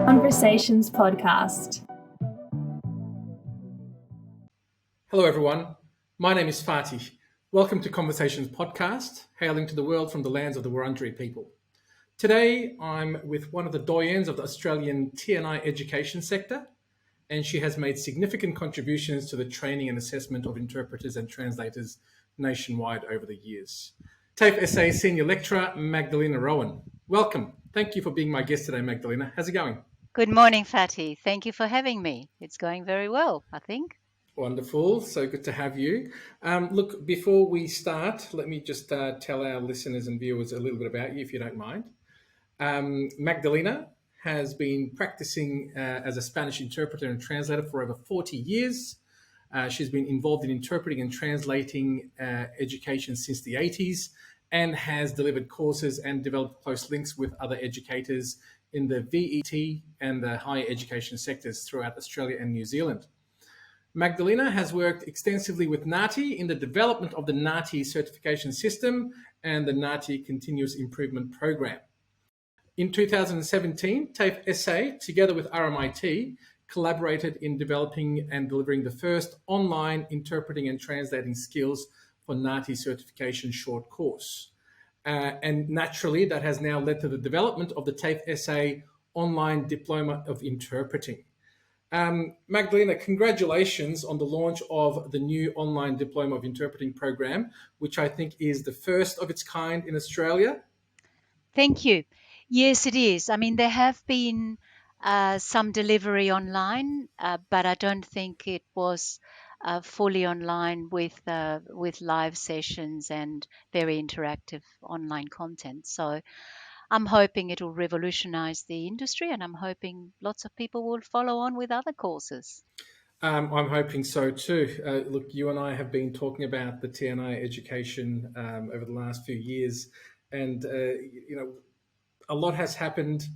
Conversations podcast. Hello everyone, my name is Fatih. Welcome to Conversations podcast, hailing to the world from the lands of the Wurundjeri people. Today I'm with one of the doyens of the Australian T&I education sector, and she has made significant contributions to the training and assessment of interpreters and translators nationwide over the years. TAFE SA Senior Lecturer Magdalena Rowan. Welcome. Thank you for being my guest today, Magdalena. How's it going? Good morning, Fatih. Thank you for having me. It's going very well, I think. Wonderful. So good to have you. Look, before we start, let me just tell our listeners and viewers a little bit about you, if you don't mind. Magdalena has been practicing as a Spanish interpreter and translator for over 40 years. She's been involved in interpreting and translating education since the 80s and has delivered courses and developed close links with other educators in the VET and the higher education sectors throughout Australia and New Zealand. Magdalena has worked extensively with NAATI in the development of the NAATI certification system and the NAATI Continuous Improvement Program. In 2017, TAFE SA, together with RMIT, collaborated in developing and delivering the first online interpreting and translating skills for NAATI certification short course. And naturally, that has now led to the development of the TAFE SA online Diploma of Interpreting. Magdalena, congratulations on the launch of the new online Diploma of Interpreting program, which I think is the first of its kind in Australia. Thank you. Yes, it is. I mean, there have been some delivery online, but I don't think it was fully online with live sessions and very interactive online content. So I'm hoping it will revolutionize the industry, and I'm hoping lots of people will follow on with other courses. I'm hoping so too. Look, you and I have been talking about the T&I education over the last few years, and a lot has happened,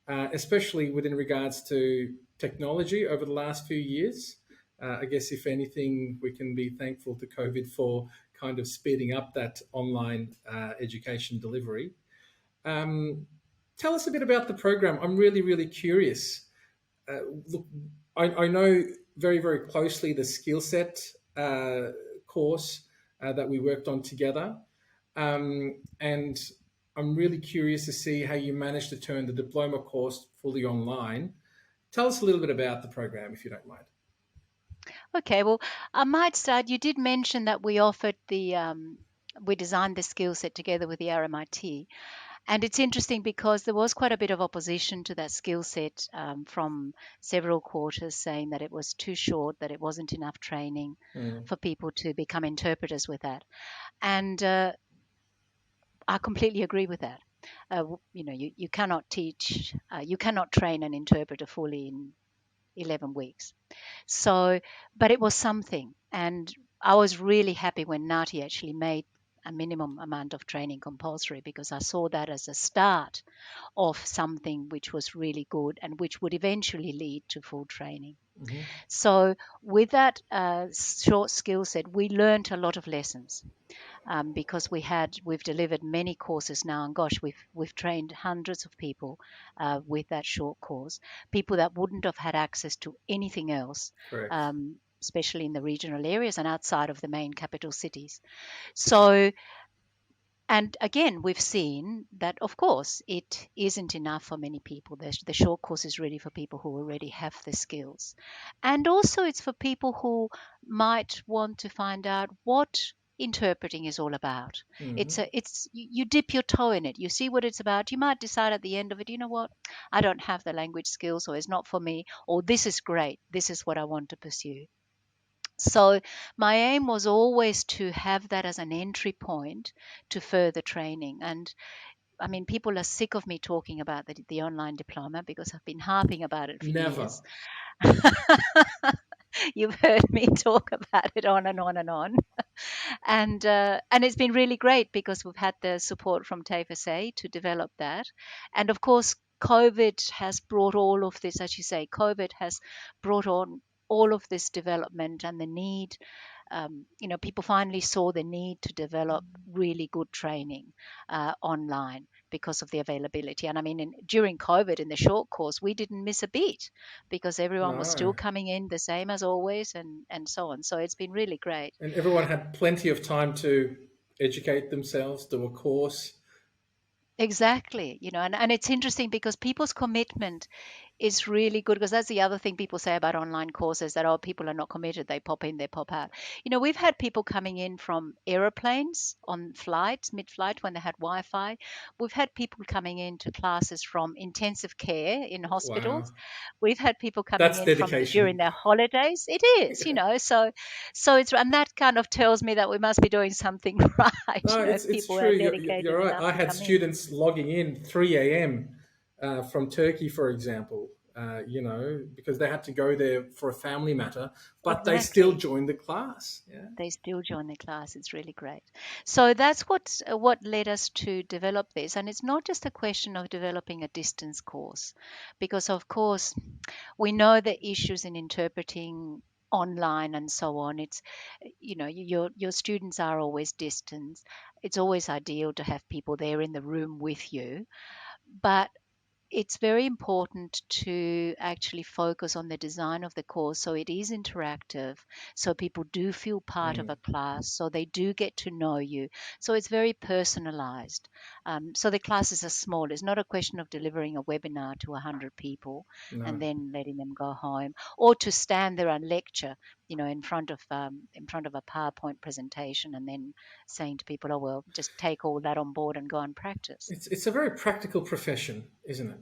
especially within regards to technology over the last few years. I guess if anything, we can be thankful to COVID for kind of speeding up that online education delivery. Tell us a bit about the program. I'm really, really curious. Look, I know very, very closely the skill set course that we worked on together. And I'm really curious to see how you managed to turn the diploma course fully online. Tell us a little bit about the program, if you don't mind. Okay, well, I might start. You did mention that we offered we designed the skill set together with the RMIT. And it's interesting because there was quite a bit of opposition to that skill set from several quarters, saying that it was too short, that it wasn't enough training for people to become interpreters with that. And I completely agree with that. You cannot teach, you cannot train an interpreter fully in 11 weeks. So, but it was something. And I was really happy when NAATI actually made a minimum amount of training compulsory, because I saw that as a start of something which was really good and which would eventually lead to full training. Mm-hmm. So with that short skill set, we learned a lot of lessons. Because we've delivered many courses now, and gosh, we've trained hundreds of people with that short course, people that wouldn't have had access to anything else, especially in the regional areas and outside of the main capital cities. So, and again, we've seen that, of course, it isn't enough for many people. The short course is really for people who already have the skills. And also it's for people who might want to find out what interpreting is all about. Mm-hmm. You dip your toe in it. You see what it's about. You might decide at the end of it, you know what, I don't have the language skills, or it's not for me, or this is great. This is what I want to pursue. So my aim was always to have that as an entry point to further training. And I mean, people are sick of me talking about the online diploma, because I've been harping about it for years. You've heard me talk about it on and on and on. And it's been really great, because we've had the support from TAFE SA to develop that. And of course, COVID has brought all of this, as you say, COVID has brought on all of this development and the need. People finally saw the need to develop really good training online. because of the availability. And I mean, during COVID in the short course, we didn't miss a beat because everyone was No. still coming in the same as always, and so on. So it's been really great. And everyone had plenty of time to educate themselves, do a course. Exactly, and it's interesting because people's commitment is really good, because that's the other thing people say about online courses, that, oh, people are not committed, they pop in, they pop out. We've had people coming in from aeroplanes on flights, mid-flight, when they had Wi-Fi. We've had people coming into classes from intensive care in Wow. hospitals. We've had people coming That's in during dedication. their holidays. It is, so it's, and that kind of tells me that we must be doing something right, No, if it's people true. are You're dedicated right. enough I to had come in. students logging in 3 a.m. From Turkey, for example, because they had to go there for a family matter, but they still Exactly. joined the class. Yeah. They still join the class. It's really great. So that's what led us to develop this. And it's not just a question of developing a distance course, because of course we know the issues in interpreting online and so on. It's, your students are always distance. It's always ideal to have people there in the room with you, but it's very important to actually focus on the design of the course so it is interactive, so people do feel part of Mm, a class, so they do get to know you, so it's very personalized. So the classes are small. It's not a question of delivering a webinar to 100 people no. and then letting them go home, or to stand there and lecture, in front of a PowerPoint presentation and then saying to people, oh well, just take all that on board and go and practice. It's a very practical profession, isn't it?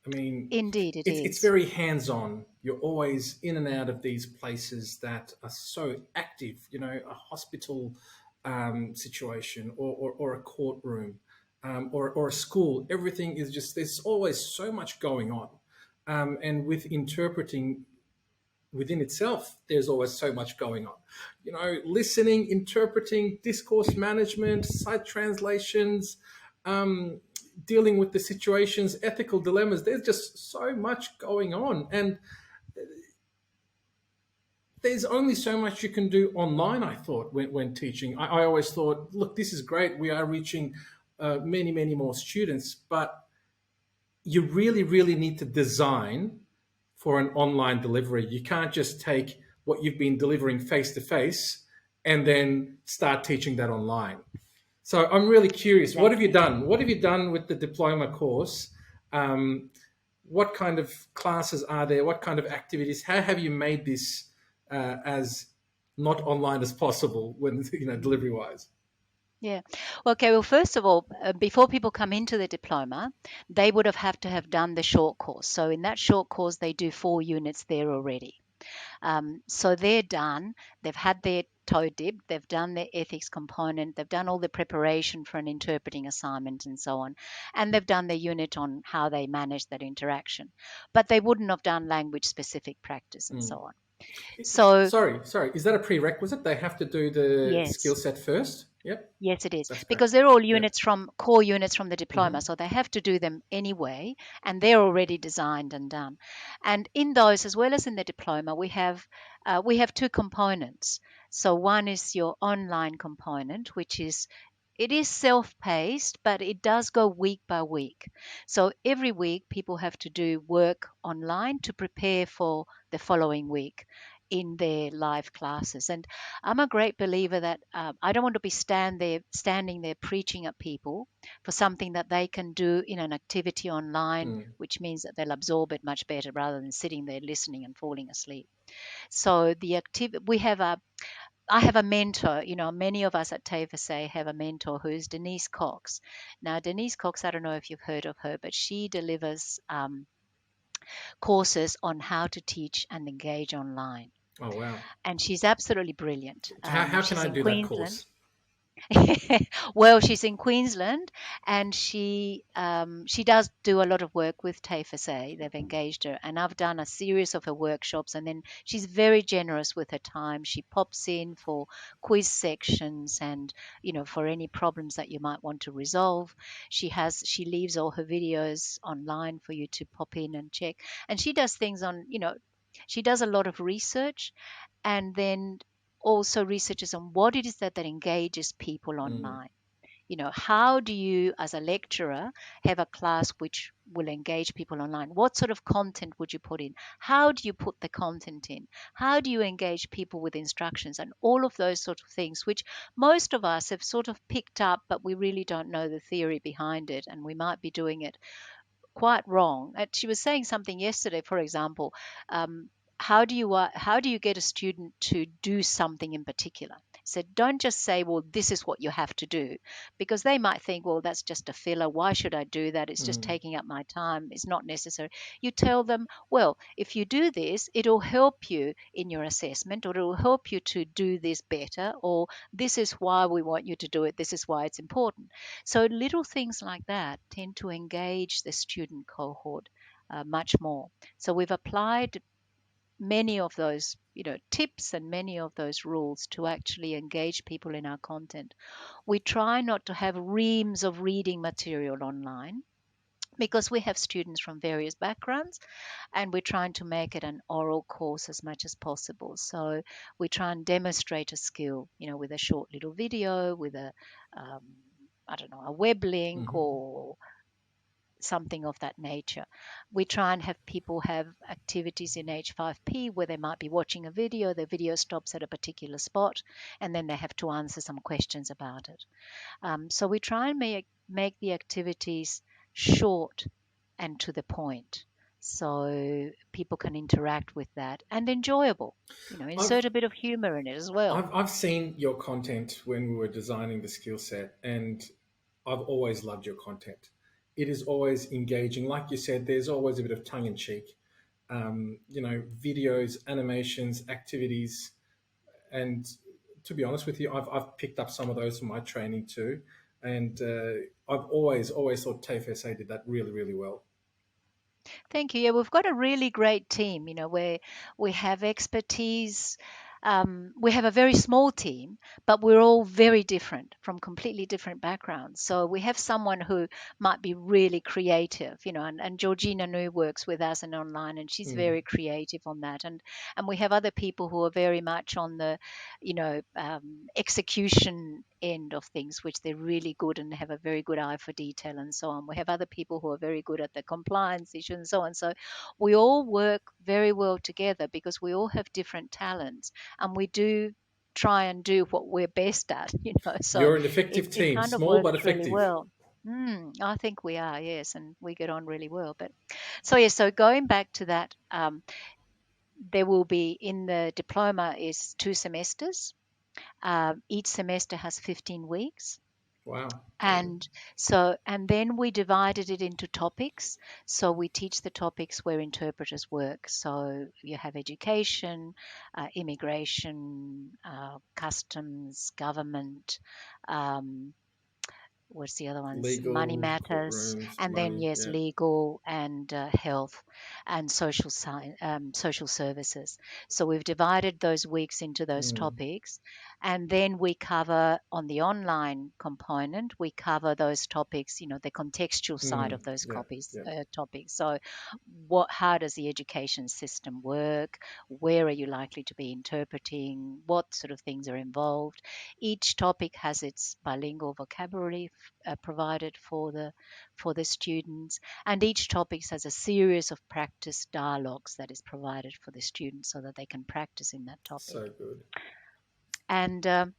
I mean, Indeed it it's is. very hands-on. You're always in and out of these places that are so active. A hospital situation, or a courtroom, or a school. Everything is just, there's always so much going on, and with interpreting within itself, there's always so much going on. Listening, interpreting, discourse management, site translations, um, dealing with the situations, ethical dilemmas. There's just so much going on, and there's only so much you can do online. I thought when teaching, I always thought, look, this is great. We are reaching many, many more students, but you really, really need to design for an online delivery. You can't just take what you've been delivering face to face and then start teaching that online. So I'm really curious. What have you Exactly. done? What have you done with the diploma course? Um, what kind of classes are there? What kind of activities? How have you made this as not online as possible when delivery wise? Yeah. Okay. Well, first of all, before people come into the diploma, they would have to have done the short course. So in that short course, they do 4 units there already. So they're done. They've had their toe dipped. They've done their ethics component. They've done all the preparation for an interpreting assignment and so on. And they've done their unit on how they manage that interaction. But they wouldn't have done language specific practice and Mm. so on. So, Sorry. Is that a prerequisite? They have to do the skill yes. set first? Yep. Yes, it is, That's great. because they're all Yep. core units from the diploma, Hmm. so they have to do them anyway, and they're already designed and done. And in those, as well as in the diploma, we have two components. So one is your online component, which is, it is self-paced, but it does go week by week. So every week, people have to do work online to prepare for the following week in their live classes. And I'm a great believer that I don't want to be standing there preaching at people for something that they can do in an activity online, Mm. which means that they'll absorb it much better rather than sitting there listening and falling asleep. So the activity I have a mentor. Many of us at TAFE SA have a mentor who's Denise Cox. Now, Denise Cox, I don't know if you've heard of her, but she delivers courses on how to teach and engage online, Oh, wow. and she's absolutely brilliant. How can She's I in do that Queensland. course? Well, she's in Queensland, and she does do a lot of work with TAFE SA. They've engaged her, and I've done a series of her workshops. And then she's very generous with her time. She pops in for quiz sections, and for any problems that you might want to resolve. She leaves all her videos online for you to pop in and check. And she does things on, she does a lot of research, and then also researches on what it is that engages people Mm. online. How do you, as a lecturer, have a class which will engage people online? What sort of content would you put in? How do you put the content in? How do you engage people with instructions? And all of those sort of things, which most of us have sort of picked up, but we really don't know the theory behind it, and we might be doing it quite wrong. She was saying something yesterday, for example, um, how do you get a student to do something in particular? So don't just say, well, this is what you have to do, because they might think, well, that's just a filler. Why should I do that? It's just taking up my time. It's not necessary. You tell them, well, if you do this, it'll help you in your assessment, or it'll help you to do this better, or this is why we want you to do it. This is why it's important. So little things like that tend to engage the student cohort much more. So we've applied many of those tips and many of those rules to actually engage people in our content. We try not to have reams of reading material online, because we have students from various backgrounds, and we're trying to make it an oral course as much as possible. So we try and demonstrate a skill, with a short little video, with a um, I don't know, a web link or something of that nature. We try and have people have activities in H5P where they might be watching a video, the video stops at a particular spot, and then they have to answer some questions about it. So we try and make the activities short and to the point, so people can interact with that, and enjoyable. I've Insert a bit of humor in it as well. I've seen your content when we were designing the skill set, and I've always loved your content. It is always engaging. Like you said, there's always a bit of tongue in cheek. Videos, animations, activities, and to be honest with you, I've picked up some of those from my training too, and I've always thought TAFE SA did that really really well. Thank you. Yeah, we've got a really great team, where we have expertise. We have a very small team, but we're all very different, from completely different backgrounds. So we have someone who might be really creative, and Georgina Nu works with us and online, and she's Mm. very creative on that. And we have other people who are very much on the, execution end of things, which they're really good and have a very good eye for detail and so on. We have other people who are very good at the compliance issue and so on. So we all work very well together, because we all have different talents, and we do try and do what we're best at, so You're an effective it team, kind of small works but really effective. well. I think we are, yes, and we get on really well. But so yeah, so going back to that, there will be, in the diploma, is 2 semesters. Each semester has 15 weeks. Wow. And then we divided it into topics. So we teach the topics where interpreters work. So you have education, immigration, customs, government, um, what's the other ones? Money Legal, matters, courtrooms, and then money. yes, Yeah. legal and health and social science, social services. So we've divided those weeks into those Mm. topics, and then we cover, on the online component, we cover those topics. The contextual side Mm. of those Yeah. Yeah. topics. So, how does the education system work? Where are you likely to be interpreting? What sort of things are involved? Each topic has its bilingual vocabulary provided for the students, and each topic has a series of practice dialogues that is provided for the students, so that they can practice in that topic. So good. And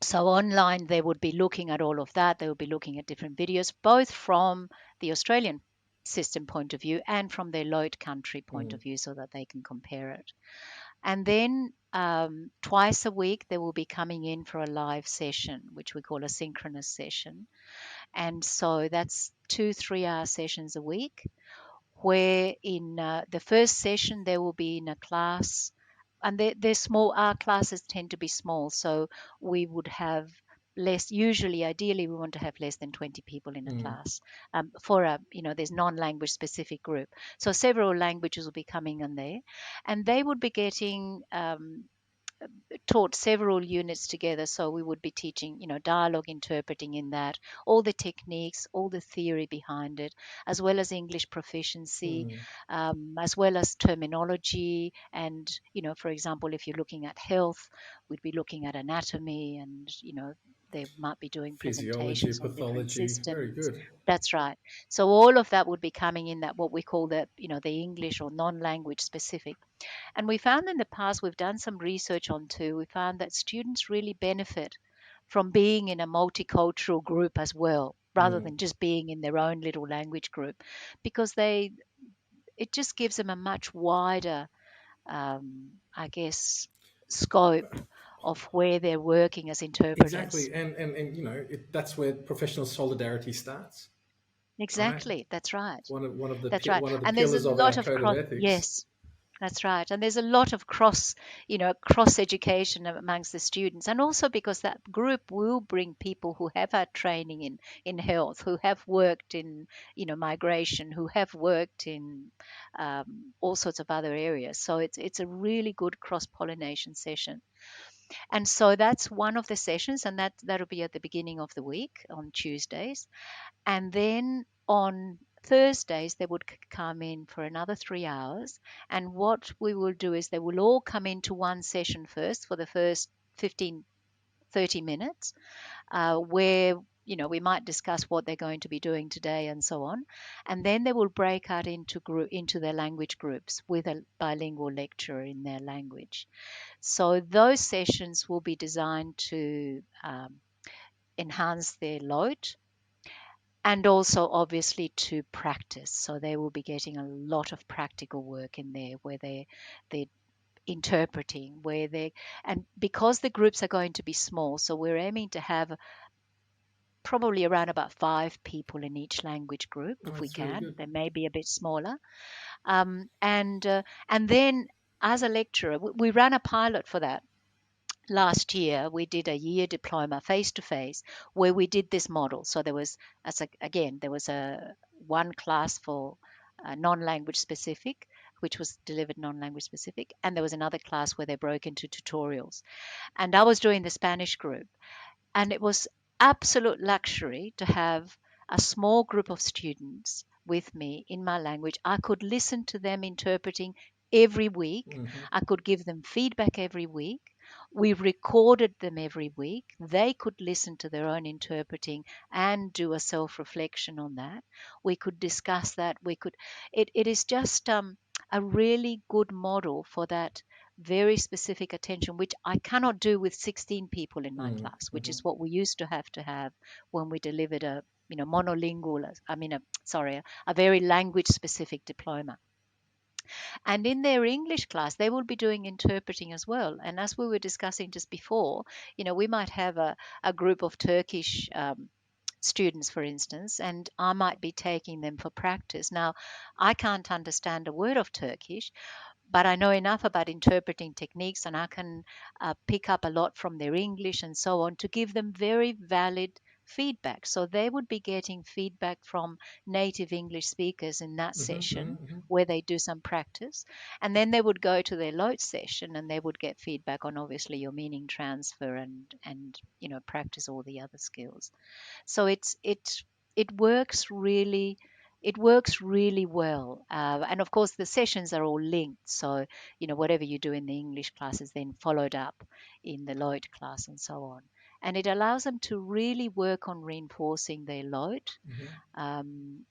so online, they would be looking at all of that. They would be looking at different videos, both from the Australian system point of view and from their load country point Mm. of view, so that they can compare it. And then twice a week, they will be coming in for a live session, which we call a synchronous session. And so that's 2 3 hour sessions a week, where in the first session, they will be in a class, and they're small. Our classes tend to be small. So we would have less, usually, ideally, we want to have less than 20 people in a Mm. class, for there's non-language specific group. So several languages will be coming in there, and they would be getting taught several units together. So we would be teaching, dialogue interpreting in that, all the techniques, all the theory behind it, as well as English proficiency, Mm. as well as terminology. And, for example, if you're looking at health, we'd be looking at anatomy and, they might be doing Physiology, presentations on different pathology, very systems. good. That's right. So all of that would be coming in that what we call the English or non-language specific. And we found in the past, we've done some research on too, we found that students really benefit from being in a multicultural group as well, rather than just being in their own little language group, because it just gives them a much wider, I guess, scope of where they're working as interpreters. Exactly, and that's where professional solidarity starts, right? Exactly, that's right. That's right. One of the And there's a pillars of our lot of code of cross, ethics. yes, that's right. And there's a lot of cross education amongst the students. And also because that group will bring people who have had training in health, who have worked in, migration, who have worked in all sorts of other areas. So it's a really good cross pollination session. And so that's one of the sessions, and that'll be at the beginning of the week on Tuesdays. And then on Thursdays, they would come in for another 3 hours. And what we will do is they will all come into one session first for the first 15, 30 minutes, where we might discuss what they're going to be doing today and so on. And then they will break out into their language groups with a bilingual lecturer in their language. So those sessions will be designed to enhance their load and also obviously to practice. So they will be getting a lot of practical work in there where they're interpreting, and because the groups are going to be small, so we're aiming to have probably around about 5 people in each language group Oh, if we that's very can. good. They may be a bit smaller. And then as a lecturer, we ran a pilot for that. Last year, we did a year diploma face to face where we did this model. So there was, there was a one class for non-language specific, which was delivered non-language specific, and there was another class where they broke into tutorials. And I was doing the Spanish group, and it was absolute luxury to have a small group of students with me in my language. I could listen to them interpreting every week. I could give them feedback every week. We recorded them every week. They could listen to their own interpreting and do a self reflection on that. We could discuss that. It is just a really good model for that very specific attention, which I cannot do with 16 people in my class, which is what we used to have when we delivered a monolingual, a very language specific diploma. And in their English class, they will be doing interpreting as well. And as we were discussing just before, we might have a group of Turkish students, for instance, and I might be taking them for practice. Now, I can't understand a word of Turkish, but I know enough about interpreting techniques, and I can pick up a lot from their English and so on to give them very valid feedback. So they would be getting feedback from native English speakers in that session where they do some practice. And then they would go to their LOT session and they would get feedback on obviously your meaning transfer and practice all the other skills. So it works really well. And of course, the sessions are all linked. So, whatever you do in the English class is then followed up in the LOT class and so on. And it allows them to really work on reinforcing their LOT and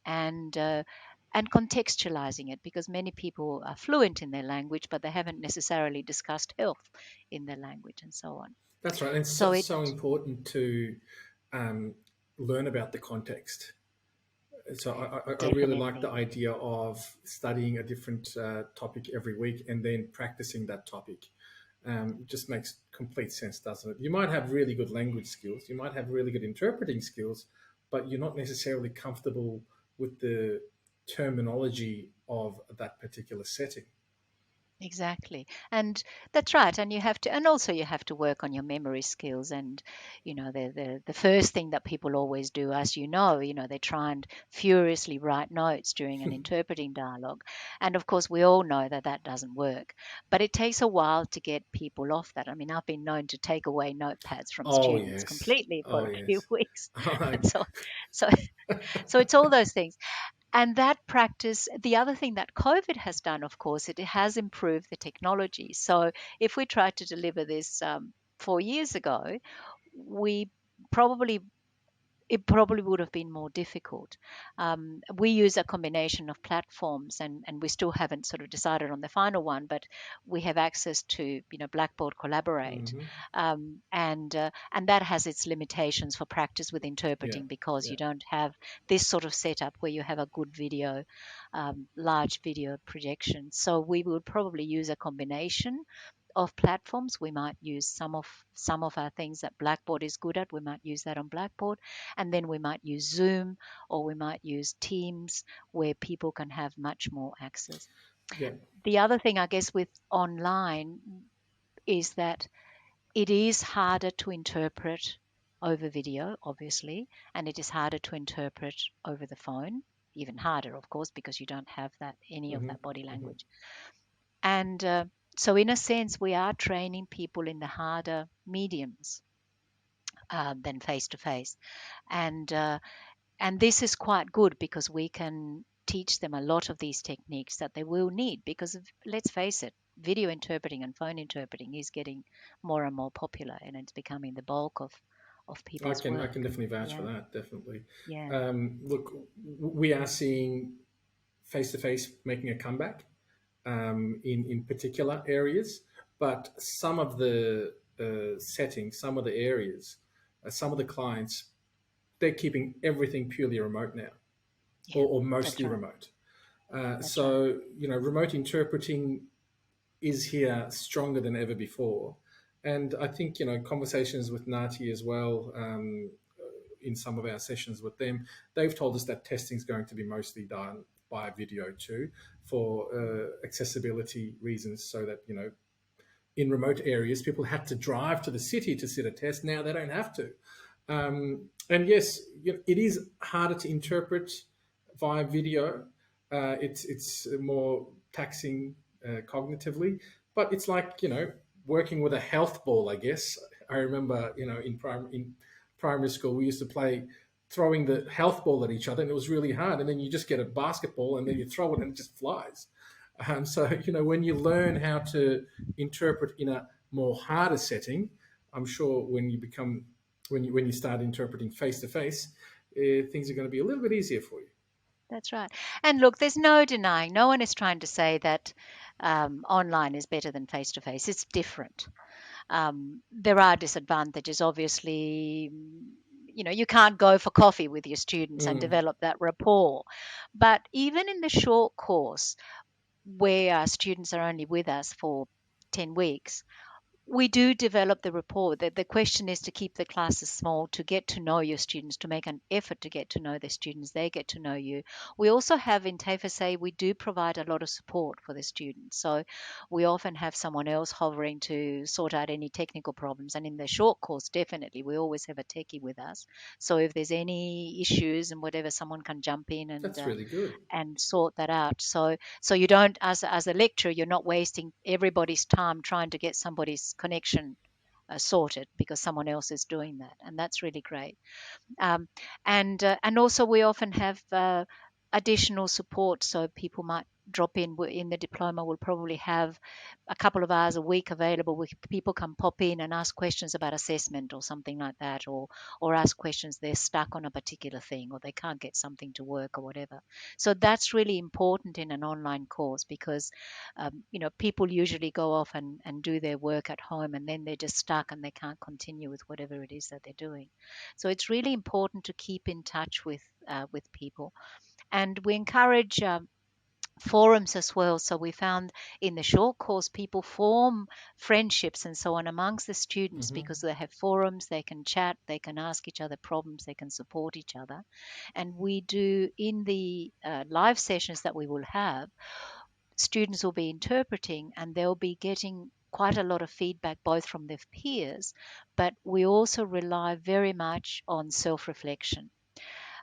contextualizing it, because many people are fluent in their language, but they haven't necessarily discussed health in their language and so on. That's right. And it's So so important to learn about the context. So I really like the definitely. idea of studying a different topic every week and then practicing that topic. It just makes complete sense, doesn't it? You might have really good language skills, you might have really good interpreting skills, but you're not necessarily comfortable with the terminology of that particular setting. Exactly. And that's right. And also you have to work on your memory skills. And, the first thing that people always do, as they try and furiously write notes during an interpreting dialogue. And of course, we all know that that doesn't work. But it takes a while to get people off that. I mean, I've been known to take away notepads from Oh, students yes. completely for Oh, a few yes. weeks. I- And so, so it's all those things. And that practice, the other thing that COVID has done, of course, it has improved the technology. So if we tried to deliver this 4 years ago, we probably it probably would have been more difficult. We use a combination of platforms, and we still haven't sort of decided on the final one, but we have access to, Blackboard Collaborate, Hmm. and that has its limitations for practice with Yeah, interpreting, because yeah. you don't have this sort of setup where you have a good video, large video projection. So we would probably use a combination of platforms. We might use some of our things that Blackboard is good at. We might use that on Blackboard, and then we might use Zoom, or we might use Teams, where people can have much more access. Yeah. The other thing, I guess, with online is that it is harder to interpret over video, obviously, and it is harder to interpret over the phone. Even harder, of course, because you don't have any of Hmm. that body Hmm. language. And so, in a sense, we are training people in the harder mediums than face to face, and this is quite good, because we can teach them a lot of these techniques that they will need. Because let's face it, video interpreting and phone interpreting is getting more and more popular, and it's becoming the bulk of I people's can I can work. definitely vouch for Yeah, that. Definitely. yeah, Look, we are seeing face to face making a comeback in particular areas, but some of the settings, some of the areas, some of the clients, they're keeping everything purely remote now, yeah. or That's mostly right. remote. That's right. So remote interpreting is here stronger than ever before. And I think, conversations with Nati as well, in some of our sessions with them, they've told us that testing is going to be mostly done by video too, for accessibility reasons, so that, in remote areas, people had to drive to the city to sit a test. Now they don't have to. And yes, it is harder to interpret via video. It's more taxing cognitively, but it's like working with a health ball. I guess I remember in primary school we used to play throwing the health ball at each other, and it was really hard. And then you just get a basketball, and then you throw it, and it just flies. So when you learn how to interpret in a more harder setting, I'm sure when you start interpreting face to face, things are going to be a little bit easier for you. That's right. And look, there's no denying, no one is trying to say that online is better than face to face. It's different. There are disadvantages, obviously. You can't go for coffee with your students and Mm. develop that rapport. But even in the short course, where our students are only with us for 10 weeks, we do develop the rapport. The question is to keep the classes small, to get to know your students, to make an effort to get to know the students, they get to know you. We also have in TAFE SA, we do provide a lot of support for the students. So we often have someone else hovering to sort out any technical problems. And in the short course, definitely, we always have a techie with us. So if there's any issues and whatever, someone can jump in That's really good. and sort that out. So you don't, as a lecturer, you're not wasting everybody's time trying to get somebody's connection sorted, because someone else is doing that, and that's really great. um, and also we often have additional support, so people might drop in the diploma. We'll probably have a couple of hours a week available where people can pop in and ask questions about assessment or something like that, or ask questions, they're stuck on a particular thing, or they can't get something to work or whatever. So that's really important in an online course, because people usually go off and do their work at home, and then they're just stuck and they can't continue with whatever it is that they're doing. So it's really important to keep in touch with people, and we encourage forums as well. So we found in the short course, people form friendships and so on amongst the students, Hmm. because they have forums, they can chat, they can ask each other problems, they can support each other. And we do, in the live sessions that we will have, students will be interpreting, and they'll be getting quite a lot of feedback both from their peers, but we also rely very much on self-reflection.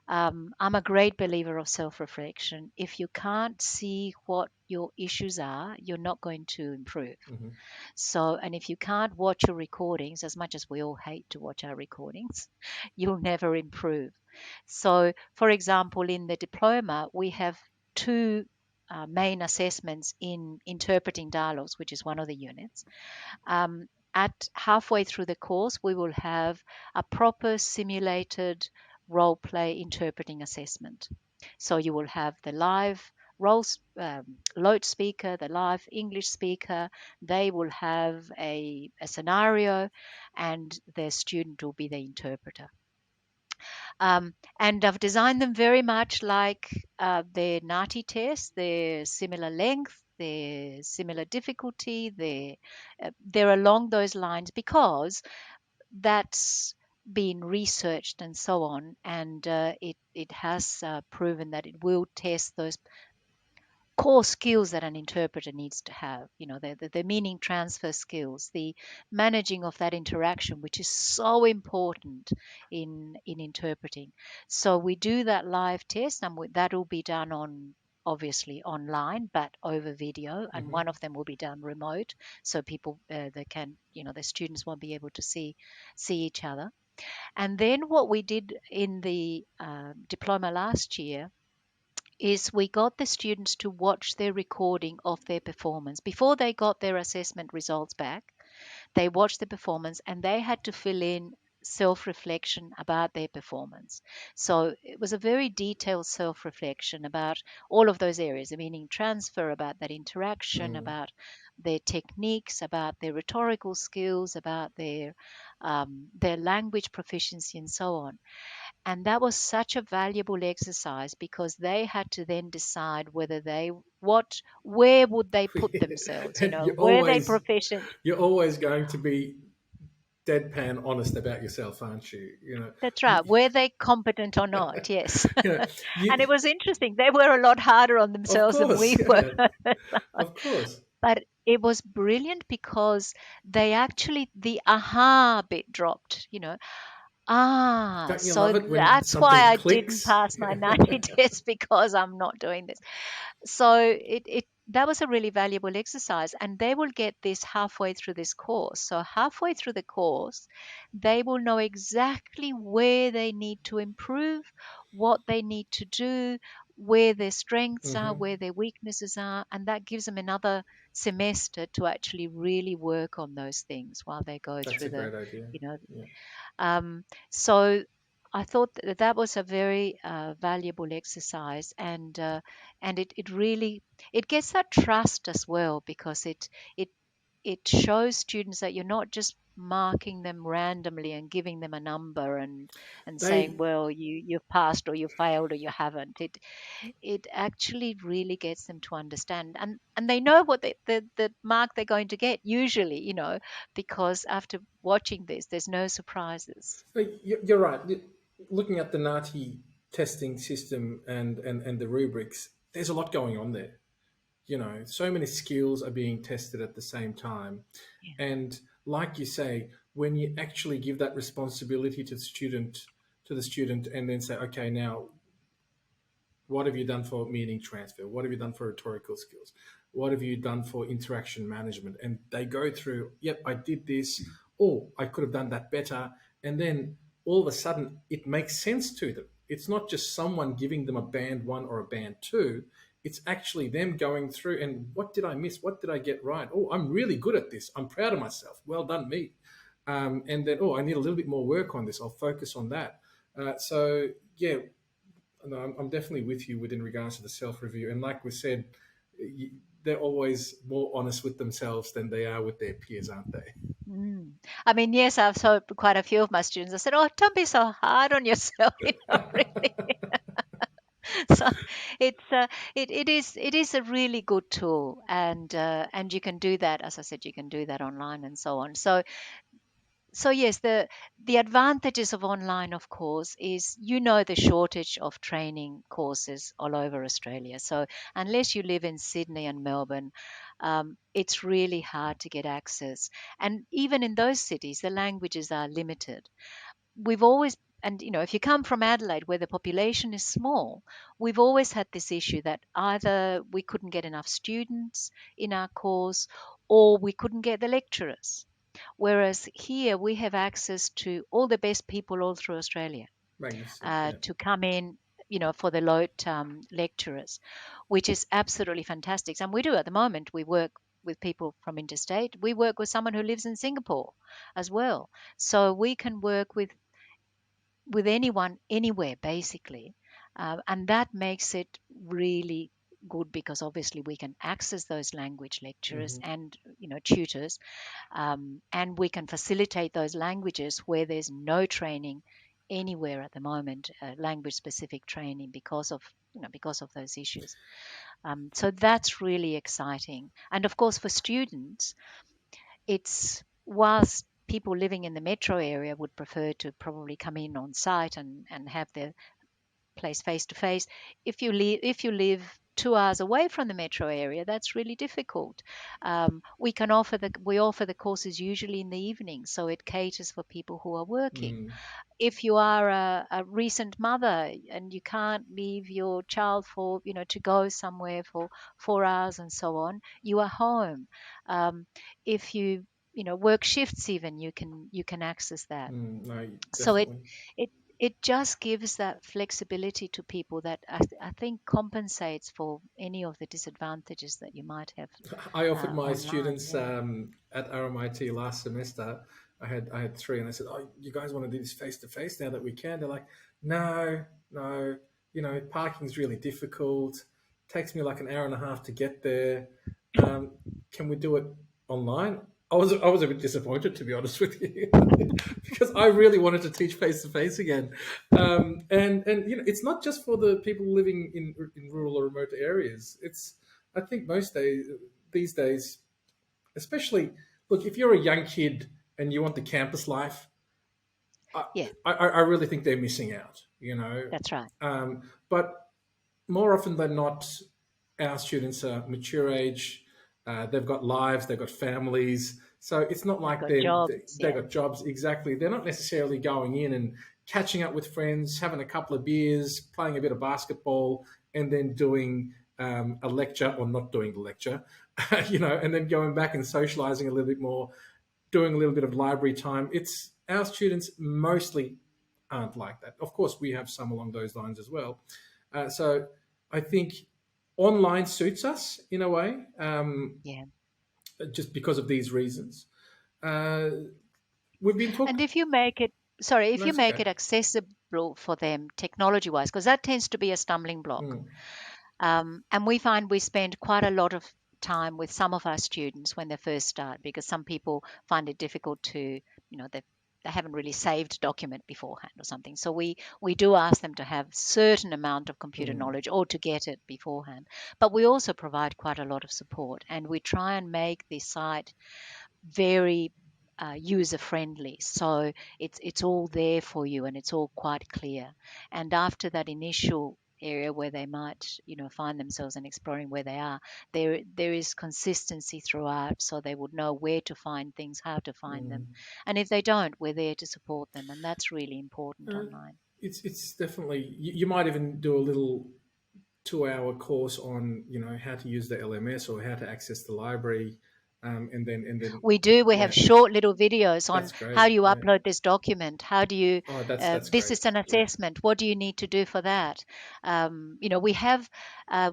I'm a great believer of self reflection. If you can't see what your issues are, you're not going to improve. Hmm. So, and if you can't watch your recordings, as much as we all hate to watch our recordings, you'll never improve. So, for example, in the diploma, we have two main assessments in interpreting dialogues, which is one of the units. Um, at halfway through the course, we will have a proper simulated role play interpreting assessment. So you will have the live Lote speaker, the live English speaker. They will have a scenario, and the student will be the interpreter. And I've designed them very much like their NATI test. They're similar length, they're similar difficulty, they're along those lines because that's been researched and so on, and it has proven that it will test those core skills that an interpreter needs to have, the meaning transfer skills, the managing of that interaction, which is so important in interpreting. So we do that live test, and that will be done on obviously online but over video, and one of them will be done remote, so people they can, the students won't be able to see each other. And then what we did in the diploma last year is we got the students to watch their recording of their performance. Before they got their assessment results back, they watched the performance and they had to fill in self-reflection about their performance. So it was a very detailed self-reflection about all of those areas, the meaning transfer, about that interaction, about their techniques, about their rhetorical skills, about their language proficiency, and so on. And that was such a valuable exercise because they had to then decide whether where would they put themselves, And were they proficient? you're always going to be deadpan honest about yourself, aren't you? That's right. Were they competent or not? Yes. you know, And it you, was interesting. They were a lot harder on of themselves than course, we were. of course. But it was brilliant because the aha bit dropped, Don't you love so it when that's why something I didn't clicks? pass my 90 test, because I'm not doing this. So that was a really valuable exercise, and they will get this halfway through this course. So halfway through the course, they will know exactly where they need to improve, what they need to do, where their strengths are, where their weaknesses are, and that gives them another semester to actually really work on those things while they go That's through a great idea. you know Yeah. so I thought that was a very valuable exercise, and it really, it gets that trust as well, because it it shows students that you're not just marking them randomly and giving them a number and saying, They well, you've passed or you failed or you haven't. It actually really gets them to understand, and they know what the mark they're going to get usually, because after watching this, there's no surprises. You're right. Looking at the NATI testing system and the rubrics, there's a lot going on there. So many skills are being tested at the same time. Yeah. And like you say, when you actually give that responsibility to the student and then say, okay, now what have you done for meaning transfer? What have you done for rhetorical skills? What have you done for interaction management? And they go through, yep, I did this. Oh, I could have done that better. And then all of a sudden, it makes sense to them. It's not just someone giving them a band one or a band two. It's actually them going through and what did I miss? What did I get right? Oh, I'm really good at this. I'm proud of myself. Well done, me. And then, oh, I need a little bit more work on this. I'll focus on that. So, yeah, no, I'm definitely with you within regards to the self-review. And like we said, they're always more honest with themselves than they are with their peers, aren't they? I mean, yes, I've told quite a few of my students. I said, "Oh, don't be so hard on yourself," really. So it is a really good tool, and you can do that. As I said, you can do that online and so on. So yes, the advantages of online, of course, is the shortage of training courses all over Australia. So unless you live in Sydney and Melbourne, it's really hard to get access. And even in those cities, the languages are limited. We've always, and if you come from Adelaide, where the population is small, we've always had this issue that either we couldn't get enough students in our course, or we couldn't get the lecturers. Whereas here we have access to all the best people all through Australia Magnificent. Yeah. to come in, for the LOTE lecturers, which is absolutely fantastic. And we do at the moment, we work with people from interstate. We work with someone who lives in Singapore as well. So we can work with anyone anywhere basically, and that makes it really good because obviously we can access those language lecturers and tutors, and we can facilitate those languages where there's no training anywhere at the moment, language specific training because of those issues. So that's really exciting. And of course for students, it's whilst people living in the metro area would prefer to probably come in on site and have their place face to face. If you live 2 hours away from the metro area, that's really difficult. We offer the courses usually in the evening, so it caters for people who are working. If you are a recent mother and you can't leave your child for to go somewhere for 4 hours and so on, you are home. If you work shifts, even you can access that. No, So definitely. it just gives that flexibility to people that I think compensates for any of the disadvantages that you might have I offered my online. students Yeah. at RMIT last semester. I had three, and I said, "Oh, you guys want to do this face to face now that we can?" They're like, "No, no, parking's really difficult. Takes me like an hour and a half to get there. Um, can we do it online?" I was a bit disappointed, to be honest with you, because I really wanted to teach face to face again. And it's not just for the people living in rural or remote areas. I think these days, especially, look, if you're a young kid and you want the campus life, I, Yeah, I really think they're missing out, that's right. But more often than not, our students are mature age. They've got lives, they've got families. So it's not They've like got jobs. they Yeah, got jobs. Exactly. They're not necessarily going in and catching up with friends, having a couple of beers, playing a bit of basketball, and then doing a lecture or not doing the lecture, and then going back and socializing a little bit more, doing a little bit of library time. It's our students mostly aren't like that. Of course, we have some along those lines as well. So I think online suits us in a way, yeah. just because of these reasons. Uh, we've been And talking. if No, you it's make okay. it accessible for them technology wise, because that tends to be a stumbling block. Mm, And we find we spend quite a lot of time with some of our students when they first start, because some people find it difficult to, they haven't really saved document beforehand or something. So we do ask them to have certain amount of computer mm, knowledge or to get it beforehand. But we also provide quite a lot of support, and we try and make the site very user friendly. So it's all there for you and it's all quite clear. And after that initial area where they might find themselves and exploring where they are, there is consistency throughout, so they would know where to find things, how to find them, mm. and if they don't, we're there to support them, and that's really important Uh, online. it's definitely you might even do a little 2 hour course on how to use the LMS or how to access the library, and then We yeah, have short little videos on that's great. how do you Yeah. upload this document? How do you, Oh, that's this great. is an Yeah. assessment. What do you need to do for that?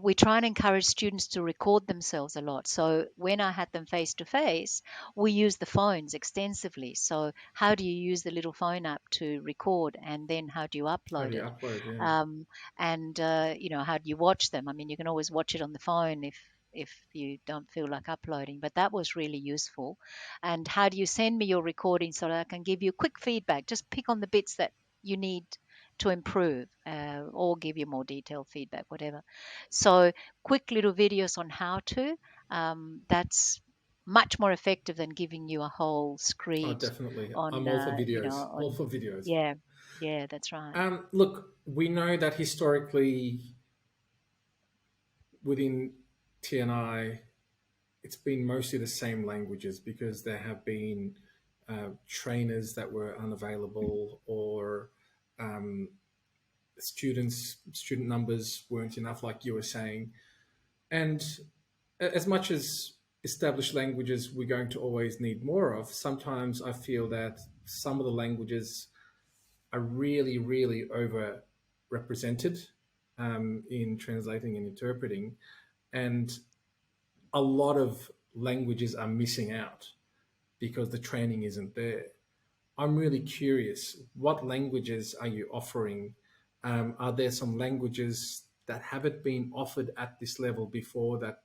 We try and encourage students to record themselves a lot. So when I had them face to face, we use the phones extensively. So how do you use the little phone app to record, and then how do you How do upload you it? upload? Yeah. Um, and how do you watch them? I mean, you can always watch it on the phone if you don't feel like uploading, but that was really useful. And how do you send me your recording so that I can give you quick feedback? Just pick on the bits that you need to improve, or give you more detailed feedback, whatever. So quick little videos on how to, that's much more effective than giving you a whole Oh, screed definitely. on, I'm all for videos. All on, for videos. yeah, yeah, that's right. Look, we know that historically within TNI, it's been mostly the same languages because there have been trainers that were unavailable, or um, student numbers weren't enough, like you were saying. And as much as established languages we're going to always need more of, sometimes I feel that some of the languages are really, really overrepresented in translating and interpreting. And a lot of languages are missing out because the training isn't there. I'm really curious, what languages are you offering? Are there some languages that haven't been offered at this level before that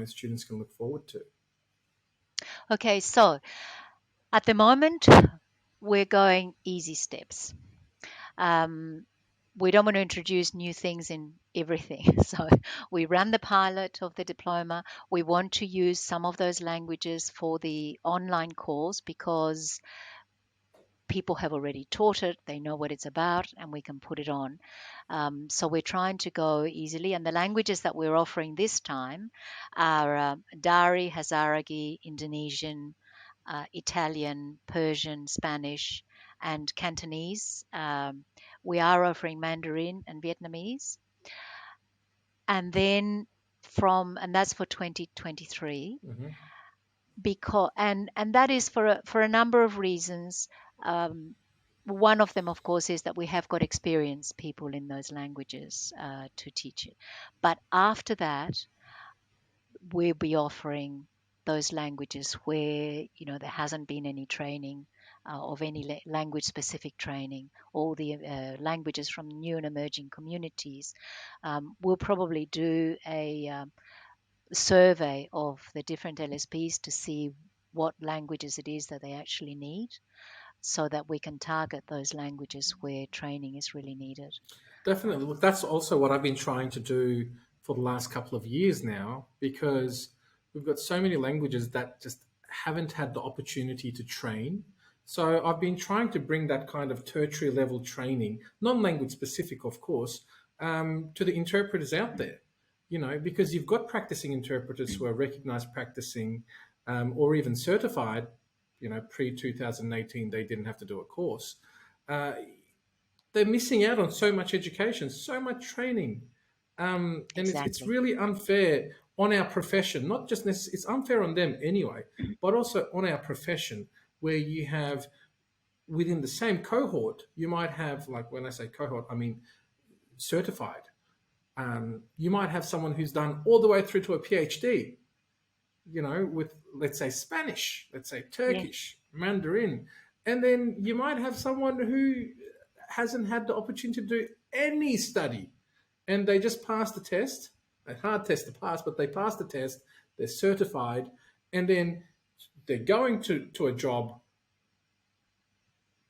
students can look forward to? Okay, so at the moment, we're going easy steps. We don't want to introduce new things in everything. So we ran the pilot of the diploma. We want to use some of those languages for the online course because people have already taught it, they know what it's about, and we can put it on. So we're trying to go easily. And the languages that we're offering this time are Dari, Hazaragi, Indonesian, Italian, Persian, Spanish, and Cantonese. We are offering Mandarin and Vietnamese. And then and that's for 2023. Mm-hmm. Because and that is for a number of reasons. One of them, of course, is that we have got experienced people in those languages to teach it. But after that, we'll be offering those languages where there hasn't been any training of any language specific training, all the languages from new and emerging communities. We'll probably do a survey of the different LSPs to see what languages it is that they actually need, so that we can target those languages where training is really needed. Definitely. Look, that's also what I've been trying to do for the last couple of years now, because we've got so many languages that just haven't had the opportunity to train. So I've been trying to bring that kind of tertiary level training, non-language specific, of course, to the interpreters out there. Because you've got practicing interpreters who are recognized practicing or even certified. Pre-2018, they didn't have to do a course. They're missing out on so much education, so much training. And Exactly. it's really unfair on our profession, not just necessarily, it's unfair on them anyway, but also on our profession, where you have within the same cohort, you might have, like when I say cohort, I mean certified. You might have someone who's done all the way through to a PhD, with, let's say, Spanish, let's say Turkish, Mandarin. And then you might have someone who hasn't had the opportunity to do any study, and they just passed the test, a hard test to pass, but they passed the test, they're certified, and then they're going to a job.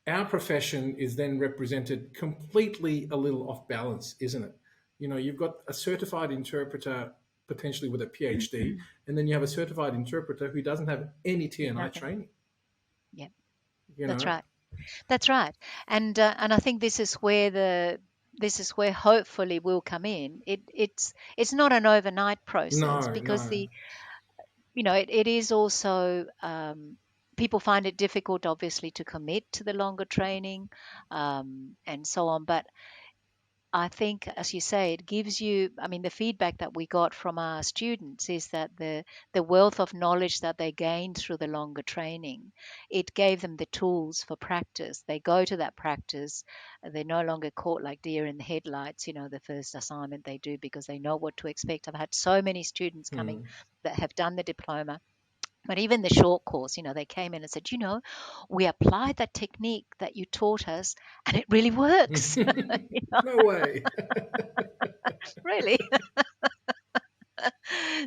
Our profession is then represented completely a little off balance, isn't it? You've got a certified interpreter potentially with a PhD, and then you have a certified interpreter who doesn't have any TNI training. Yeah, that's right. That's right. And I think this is where hopefully we'll come in. It's not an overnight process, because it is also people find it difficult, obviously, to commit to the longer training and so on. But I think, as you say, it gives you, the feedback that we got from our students is that the wealth of knowledge that they gained through the longer training, it gave them the tools for practice. They go to that practice, they're no longer caught like deer in the headlights, the first assignment they do, because they know what to expect. I've had so many students coming that have done the diploma. But even the short course, they came in and said, we applied that technique that you taught us and it really works. No way. Really.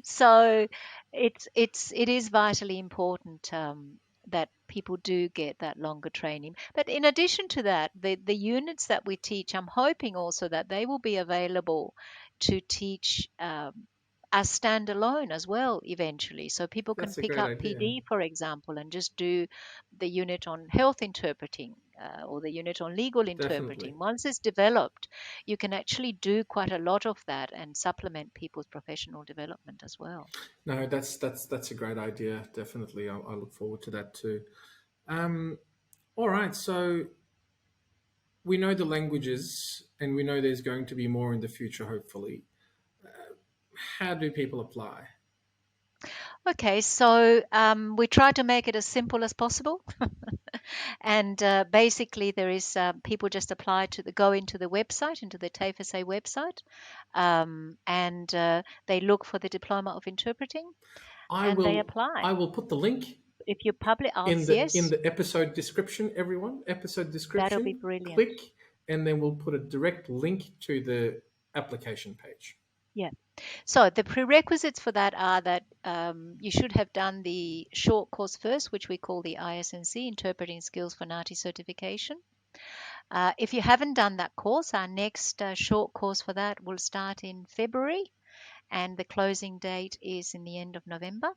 So it is vitally important that people do get that longer training. But in addition to that, the units that we teach, I'm hoping also that they will be available to teach as standalone as well eventually, so people can pick up idea. PD, for example, and just do the unit on health interpreting or the unit on legal interpreting. Definitely. Once it's developed, you can actually do quite a lot of that and supplement people's professional development as well. No, that's a great idea. Definitely, I look forward to that too. All right, so we know the languages, and we know there's going to be more in the future, hopefully. How do people apply? Okay, so we try to make it as simple as possible. And basically, there is people just apply to go into the website, into the TAFE SA website, and they look for the Diploma of Interpreting, I and they will apply. I will put the link If you publish, oh, in yes, the episode description, everyone. Episode that'll be description. brilliant. Click, and then we'll put a direct link to the application page. Yeah. So the prerequisites for that are that you should have done the short course first, which we call the ISNC, Interpreting Skills for NAATI Certification. If you haven't done that course, our next short course for that will start in February, and the closing date is in the end of November.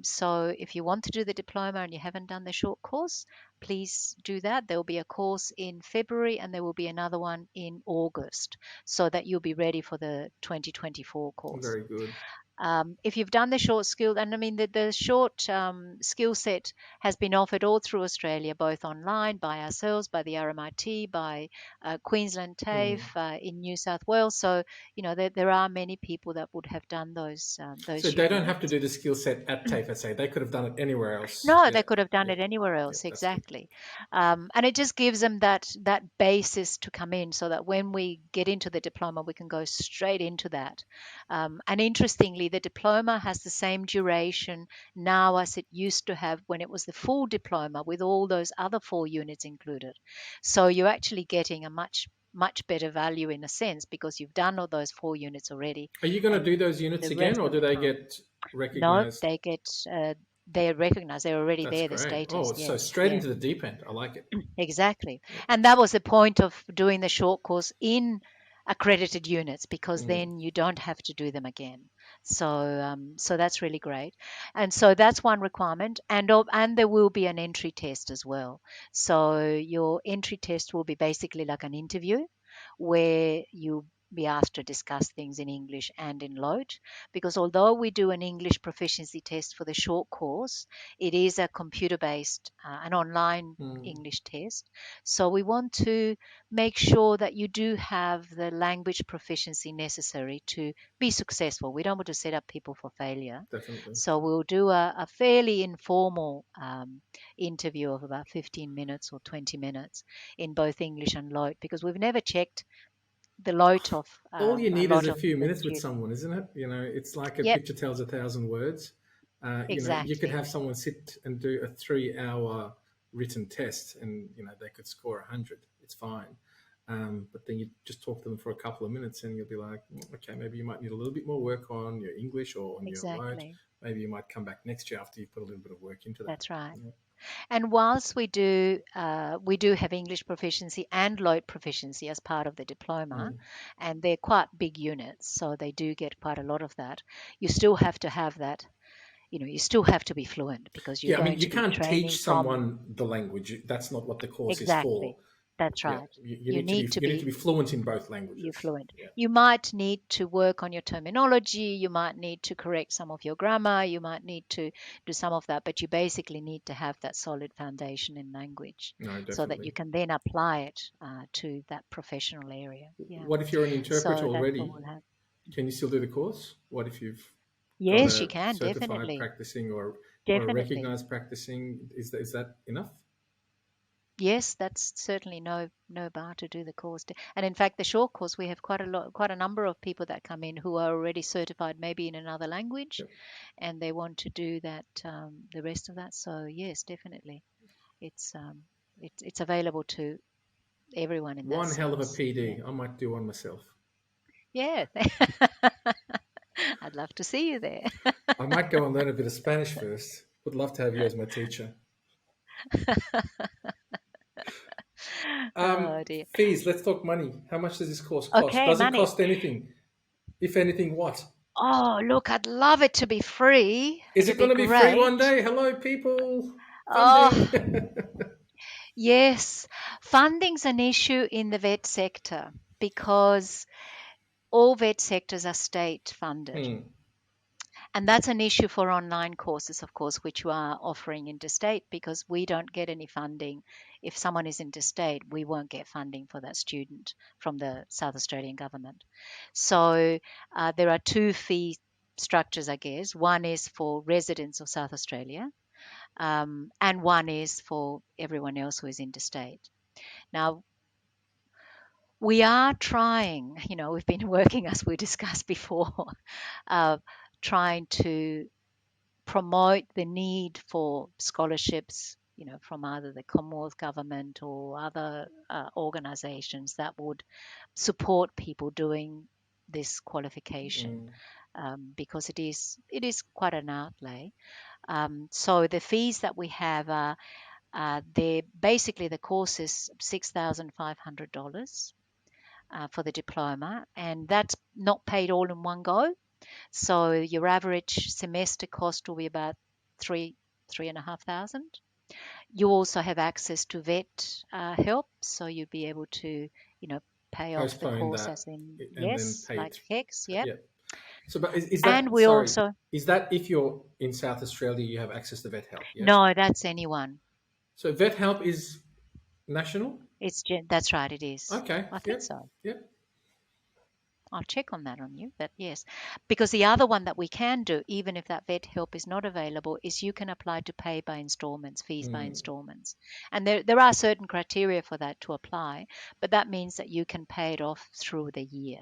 So if you want to do the diploma and you haven't done the short course, please do that. There will be a course in February and there will be another one in August, so that you'll be ready for the 2024 course. Very good. If you've done the short skill, and I mean the short skill set has been offered all through Australia, both online by ourselves, by the RMIT, by Queensland TAFE, in New South Wales. So there are many people that would have done those So they don't have to do the skill set at TAFE SA. They could have done it anywhere else. No, Yeah. they could have done Yeah. it anywhere else, Yeah, that's good. exactly. And it just gives them that basis to come in, so that when we get into the diploma, we can go straight into that. And interestingly, the diploma has the same duration now as it used to have when it was the full diploma with all those other 4 units included. So you're actually getting a much better value in a sense, because you've done all those 4 units already. Are you going to And do those units the again, rest or of do the they time, get no, recognized? they get they're recognized. They're already That's there, the great. Oh, status. so Yes, straight yes. into the deep end. I like it. Exactly. And that was the point of doing the short course in accredited units, because then you don't have to do them again. So that's really great. And so that's one requirement. And there will be an entry test as well. So your entry test will be basically like an interview where you be asked to discuss things in English and in Lote, because although we do an English proficiency test for the short course, it is a computer-based, an online English test. So we want to make sure that you do have the language proficiency necessary to be successful. We don't want to set up people for failure. Definitely. So we'll do a fairly informal interview of about 15 minutes or 20 minutes in both English and Lote, because we've never checked the Lote of All you a need is lot a of few the minutes with students. someone, isn't it? It's like a Yep, picture tells 1,000 words. You could exactly. have someone sit and do a 3-hour written test, and they could score 100. It's fine. But then you just talk to them for a couple of minutes, and you'll be like, okay, maybe you might need a little bit more work on your English or on your Lote. Exactly. Maybe you might come back next year after you put a little bit of work into that. That's right. Yeah. And whilst we do have English proficiency and Lote proficiency as part of the diploma, and they're quite big units, so they do get quite a lot of that. You still have to have that. You still have to be fluent, because you're Yeah, I mean, going you to be can't training teach from. someone the language. That's not what the course is for. Exactly. That's Yeah, right. you You need to be need to you need to be be fluent in both You're languages. fluent. Yeah. You might need to work on your terminology. You might need to correct some of your grammar. You might need to do some of that, but you basically need to have that solid foundation in language, No, so that you definitely. can then apply it to that professional area. Yeah. What if you're an interpreter So that's what already? we'll have. Can you still do the course? What if you've got Yes, you a can, certified definitely. practicing or a Definitely. recognized practicing? Is that enough? Yes, that's certainly no bar to do the course. And in fact, the short course, we have quite a number of people that come in who are already certified, maybe in another language, Yep. and they want to do that, the rest of that. So yes, definitely, it's it's available to everyone in that One hell of a sense. Yeah, PD. I might do one myself. yeah. I'd love to see you there. I might go and learn a bit of Spanish first. Would love to have you as my teacher. Oh dear. Fees. Let's talk money. How much does this course cost? Okay, Does it money. cost anything? If anything, what? Oh, look, I'd love it to be free. Is it It'd be going to be free one great. day? Hello, people. Oh, Funding. yes. Funding's an issue in the vet sector, because all vet sectors are state funded. And that's an issue for online courses, of course, which you are offering interstate, because we don't get any funding. If someone is interstate, we won't get funding for that student from the South Australian government. So there are 2 fee structures, I guess. One is for residents of South Australia, and one is for everyone else who is interstate. Now, we are trying, we've been working, as we discussed before, trying to promote the need for scholarships, from either the Commonwealth Government or other organisations that would support people doing this qualification, because it is quite an outlay. So the fees that we have are they're basically, the course is $6,500 for the diploma, and that's not paid all in one go. So your average semester cost will be about three and a half thousand. You also have access to vet help, so you'd be able to, pay off the Postpone course that as in, and then yes, pay like it. HEX, yep. Yeah. So, but is And that, we sorry, also, is that if you're in South Australia, you have access to vet help? Yeah. no, that's anyone. So vet help is national? That's right, it is. Okay. I think Yep. so. Yep. I'll check on that on you, but yes. Because the other one that we can do, even if that vet help is not available, is you can apply to pay by installments, fees by installments. And there are certain criteria for that to apply, but that means that you can pay it off through the year,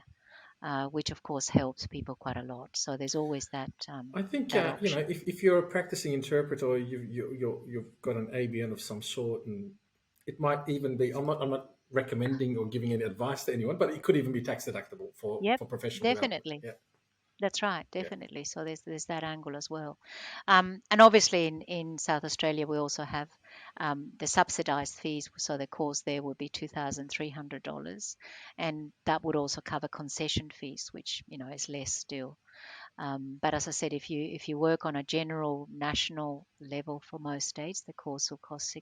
which of course helps people quite a lot. So there's always that I think that option. if you're a practicing interpreter, you've got an ABN of some sort, and it might even be. I'm not recommending or giving any advice to anyone, but it could even be tax deductible for Yep, professional development. definitely. Yeah. That's right, Yeah. definitely. So there's that angle as well, and obviously in South Australia we also have the subsidised fees. So the course there would be $2,300, and that would also cover concession fees, which is less still. But as I said, if you work on a general national level for most states, the course will cost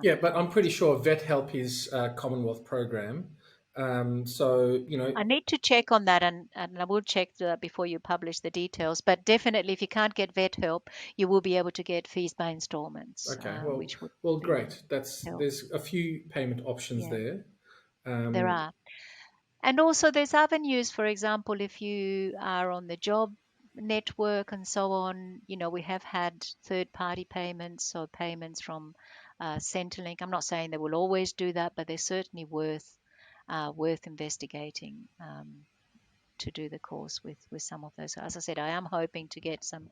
Yeah, $6,500. but I'm pretty sure vet help is a Commonwealth program. So I need to check on that, and I will check that before you publish the details. But definitely, if you can't get vet help, you will be able to get fees by installments, okay, which would well, be great. help. There's a few payment options Yeah, there. there are. And also, there's avenues, for example, if you are on the job network and so on, we have had third party payments, so payments from Centrelink. I'm not saying they will always do that, but they're certainly worth investigating. To do the course with some of those. So as I said, I am hoping to get some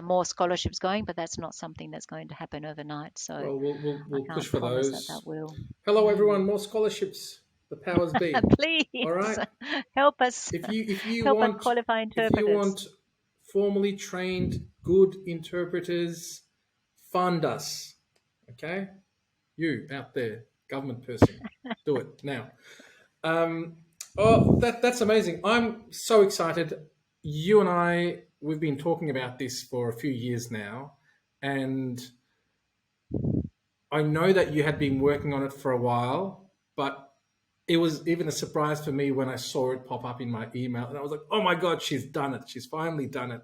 more scholarships going, but that's not something that's going to happen overnight. So Well, I we'll push can't for promise that those. will. Hello, Mm. everyone. More scholarships. The powers be. All Please right. help us, If you help us want qualify if you interpreters. want formally trained good interpreters, fund us. Okay, you out there, government person, do it now. Um, oh, that's amazing. I'm so excited. You and we've been talking about this for a few years now, and I know that you had been working on it for a while, but it was even a surprise for me when I saw it pop up in my email, and I was like, "Oh my God, she's done it! She's finally done it!"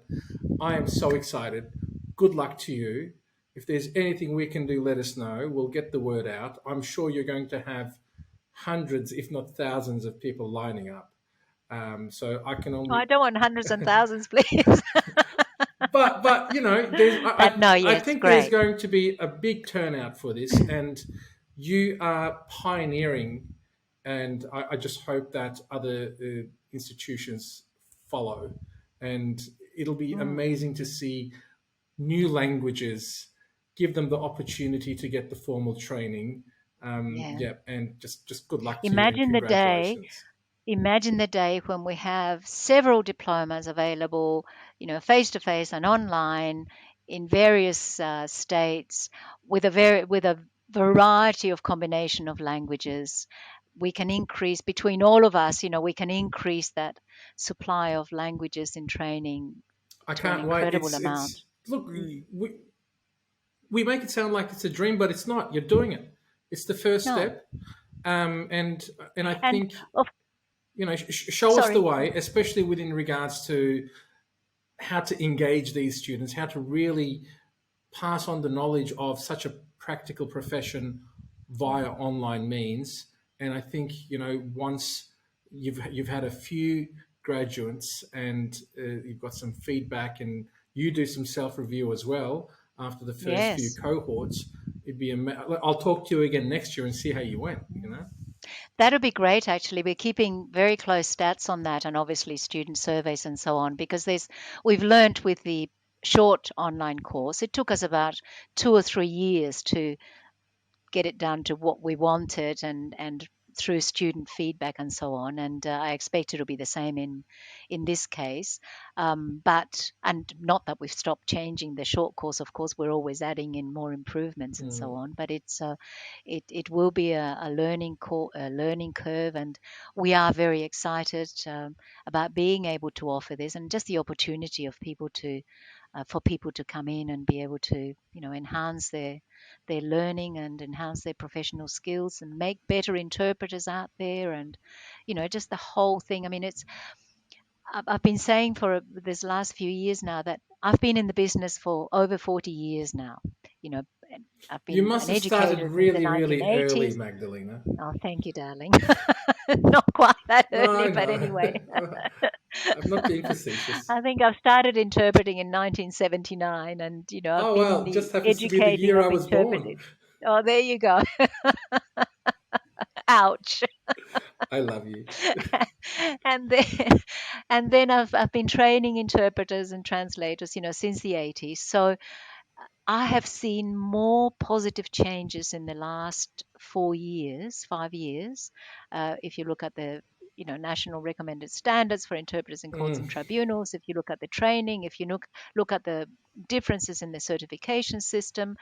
I am so excited. Good luck to you. If there's anything we can do, let us know. We'll get the word out. I'm sure you're going to have hundreds, if not thousands, of people lining up. So I can Oh, I only, don't want hundreds and thousands, please. but there's But no, I yes, think there's great. going to be a big turnout for this, and you are pioneering, and I just hope that other institutions follow, and it'll be Mm, amazing to see new languages, give them the opportunity to get the formal training. yeah. Yeah, and just good luck to you and Imagine the day congratulations. Imagine the day when we have several diplomas available, face to face and online in various states with a variety of combination of languages. We can increase between all of us, we can increase that supply of languages in training I to an can't wait. incredible It's amount. look, Mm. we make it sound like it's a dream, but it's not. You're doing it. It's the first No, step, and I and think of show us the sorry. way, especially within regards to how to engage these students, how to really pass on the knowledge of such a practical profession via online means. And I think once you've had a few graduates and you've got some feedback and you do some self review as well, after the first few Yes. cohorts. It'd be I'll talk to you again next year and see how you went. That would be great, actually. We're keeping very close stats on that, and obviously student surveys and so on, because we've learnt with the short online course, it took us about 2 or 3 years to get it down to what we wanted, and through student feedback and so on. And I expect it'll be the same in this case. But and not that we've stopped changing the short course. Of course, we're always adding in more improvements and so on. But it will be a learning curve, and we are very excited about being able to offer this, and just the opportunity of people to for people to come in and be able to enhance their learning and enhance their professional skills and make better interpreters out there, and just the whole thing. I mean, I've been saying for this last few years now that I've been in the business for over 40 years now. you know I've You been must an have started educator since the really, really early, 1980s. Magdalena. Oh, thank you, darling. Not quite that No, early, I but anyway. know. I'm not being facetious. I think I've started interpreting in 1979, and I've Oh, been in well, the just happens to be the educating year of I was born. interpreters. Oh, there you go. Ouch. I love you. and then I've been training interpreters and translators, since the 80s. So I have seen more positive changes in the last 4 years, 5 years. If you look at the national recommended standards for interpreters in courts and Mm. tribunals, if you look at the training, if you look at the differences in the certification system,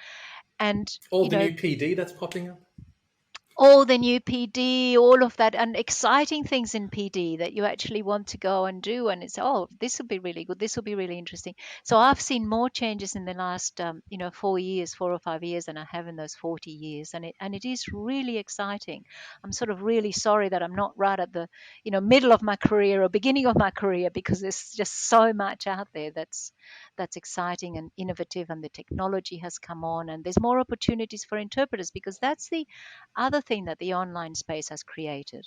and All the new PD that's popping up. all the new PD, all of that, and exciting things in PD that you actually want to go and do. And it's, oh, this will be really good. This will be really interesting. So I've seen more changes in the last, 4 years, 4 or 5 years than I have in those 40 years. And it is really exciting. I'm sort of really sorry that I'm not right at the, middle of my career or beginning of my career, because there's just so much out there that's exciting and innovative, and the technology has come on, and there's more opportunities for interpreters, because that's the other thing that the online space has created.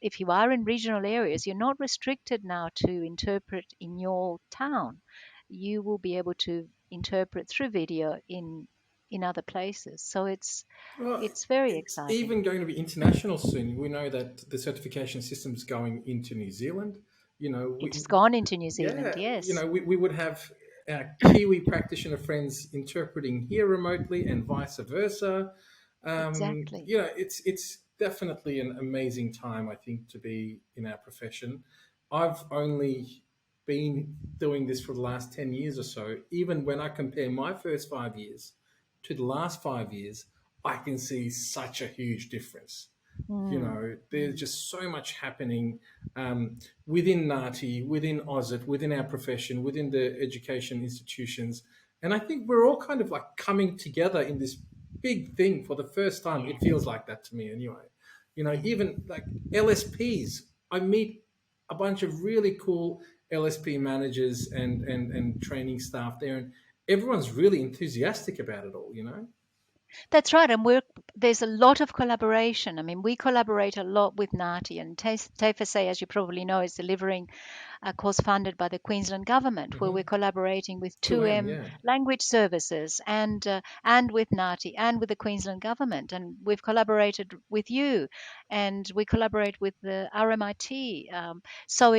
If you are in regional areas, you're not restricted now to interpret in your town. You will be able to interpret through video in other places. So Well, it's very it's exciting. even going to be international soon. We know that the certification system is going into New Zealand. It's gone into New Zealand, Yeah, yes. we would have our Kiwi practitioner friends interpreting here remotely and vice versa. Exactly. It's definitely an amazing time, I think, to be in our profession. I've only been doing this for the last 10 years or so. Even when I compare my first 5 years to the last 5 years, I can see such a huge difference. Mm, There's mm. just so much happening within NATI, within OSIT, within our profession, within the education institutions. And I think we're all kind of like coming together in this big thing for the first time. It Yes, feels like that to me anyway. yes. Even like LSPs, I meet a bunch of really cool LSP managers and training staff there, and everyone's really enthusiastic about it all. That's right, and there's a lot of collaboration. I mean, we collaborate a lot with NATI, and TAFE SA, as you probably know, is delivering a course funded by the Queensland government, where we're collaborating with 2M, 2M yeah. Language Services and with NATI and with the Queensland government, and we've collaborated with you, and we collaborate with the RMIT. So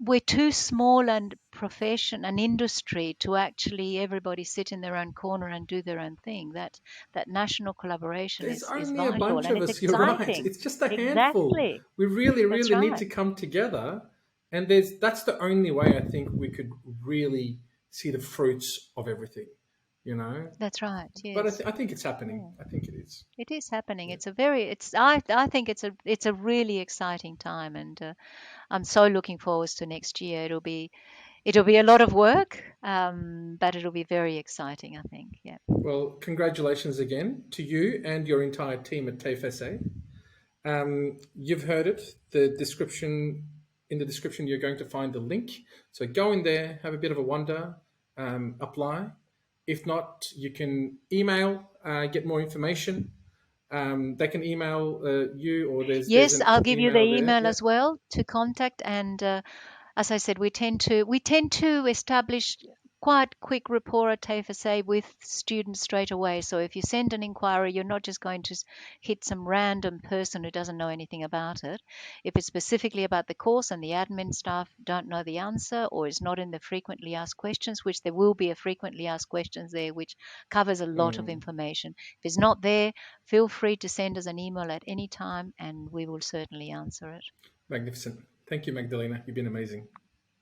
we're too small and profession and industry to actually everybody sit in their own corner and do their own thing. That national collaboration There's is only a vital, bunch and of it's us, you're right. exciting. It's just a handful. Exactly. We really, That's really need right. to come together. And that's the only way I think we could really see the fruits of everything, you know? That's right. But Yes. I think it's happening. Yeah. I think it is. It is happening. Yeah. I think it's a really exciting time, and I'm so looking forward to next year. It'll be a lot of work, but it'll be very exciting, I think. Yeah. Well, congratulations again to you and your entire team at TAFE SA. You've heard it. In the description, you're going to find the link. So go in there, have a bit of a wonder, apply. If not, you can email, get more information. They can email you, or there's Yes, an I'll give you the email there. email Yeah. as well to contact. And as I said, we tend to establish quite quick rapport at TAFE SA with students straight away. So if you send an inquiry, you're not just going to hit some random person who doesn't know anything about it. If it's specifically about the course and the admin staff don't know the answer or is not in the frequently asked questions, which there will be a frequently asked questions there, which covers a lot of information. If it's not there, feel free to send us an email at any time and we will certainly answer it. Magnificent. Thank you, Magdalena. You've been amazing.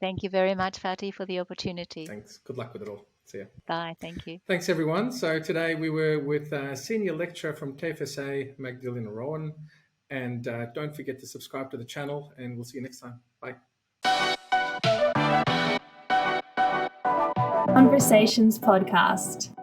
Thank you very much, Fatih, for the opportunity. Thanks. Good luck with it all. See ya. Bye. Thank you. Thanks, everyone. So today we were with Senior Lecturer from TAFE SA, Magdalena Rowan. And don't forget to subscribe to the channel, and we'll see you next time. Bye. Conversations Podcast.